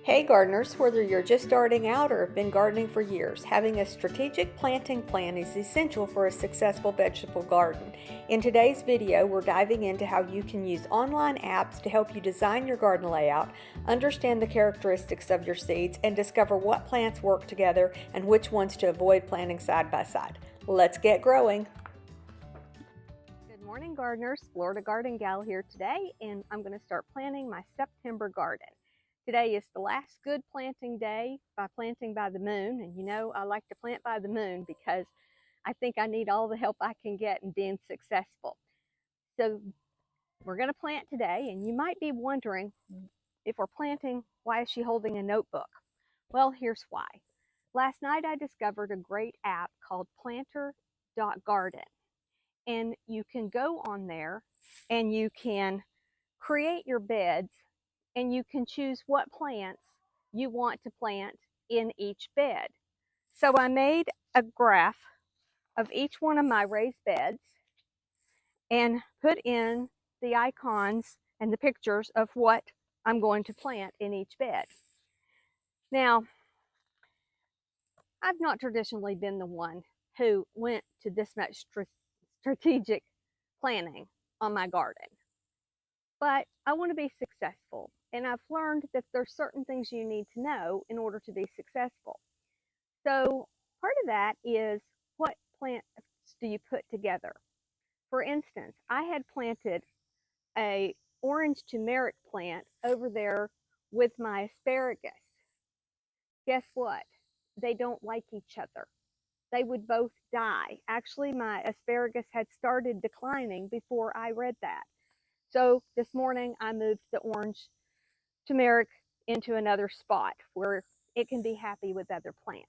Hey gardeners, whether you're just starting out or have been gardening for years, having a strategic planting plan is essential for a successful vegetable garden. In today's video, we're diving into how you can use online apps to help you design your garden layout, understand the characteristics of your seeds, and discover what plants work together and which ones to avoid planting side by side. Let's get growing. Good morning gardeners, Florida Garden Gal here today, and I'm going to start planting my September garden. Today is the last good planting day by planting by the moon, and you know I like to plant by the moon because I think I need all the help I can get in being successful. So we're going to plant today, and you might be wondering if we're planting, why is she holding a notebook? Well, here's why. Last night I discovered a great app called Planter.garden, and you can go on there and you can create your beds and you can choose what plants you want to plant in each bed. So I made a graph of each one of my raised beds and put in the icons and the pictures of what I'm going to plant in each bed. Now, I've not traditionally been the one who went to this much strategic planning on my garden, but I want to be successful. And I've learned that there's certain things you need to know in order to be successful. So part of that is, what plants do you put together? For instance, I had planted a orange turmeric plant over there with my asparagus. Guess what? They don't like each other. They would both die. Actually, my asparagus had started declining before I read that. So this morning I moved the orange turmeric into another spot where it can be happy with other plants.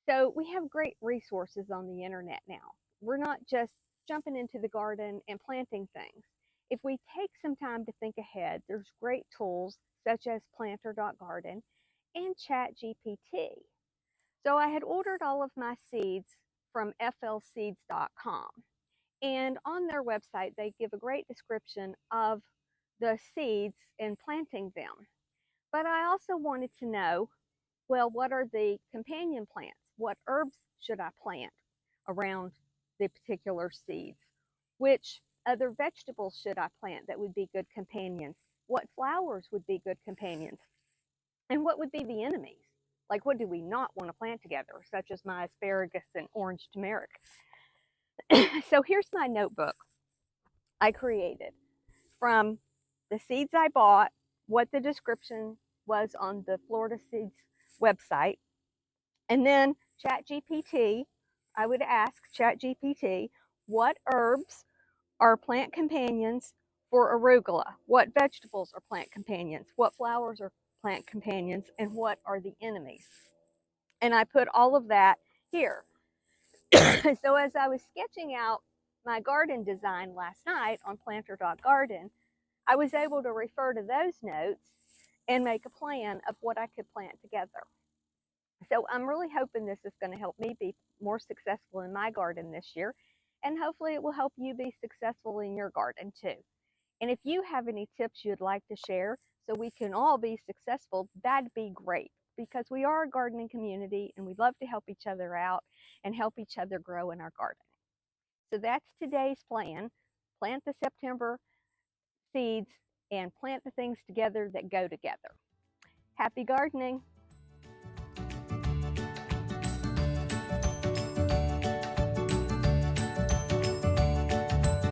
So we have great resources on the internet now. We're not just jumping into the garden and planting things. If we take some time to think ahead, there's great tools such as Planter.garden and ChatGPT. So I had ordered all of my seeds from flseeds.com. And on their website, they give a great description of the seeds and planting them. But I also wanted to know, well, what are the companion plants? What herbs should I plant around the particular seeds? Which other vegetables should I plant that would be good companions? What flowers would be good companions? And what would be the enemies? Like, what do we not want to plant together, such as my asparagus and orange turmeric? So here's my notebook I created from the seeds I bought, what the description was on the Florida Seeds website, and then ChatGPT. I would ask ChatGPT, what herbs are plant companions for arugula? What vegetables are plant companions? What flowers are plant companions? And what are the enemies? And I put all of that here. So as I was sketching out my garden design last night on Planter.garden, I was able to refer to those notes and make a plan of what I could plant together. So I'm really hoping this is going to help me be more successful in my garden this year, and hopefully it will help you be successful in your garden too. And if you have any tips you'd like to share so we can all be successful, that'd be great, because we are a gardening community and we love to help each other out and help each other grow in our garden. So that's today's plan. Plant the September seeds and plant the things together that go together. Happy gardening!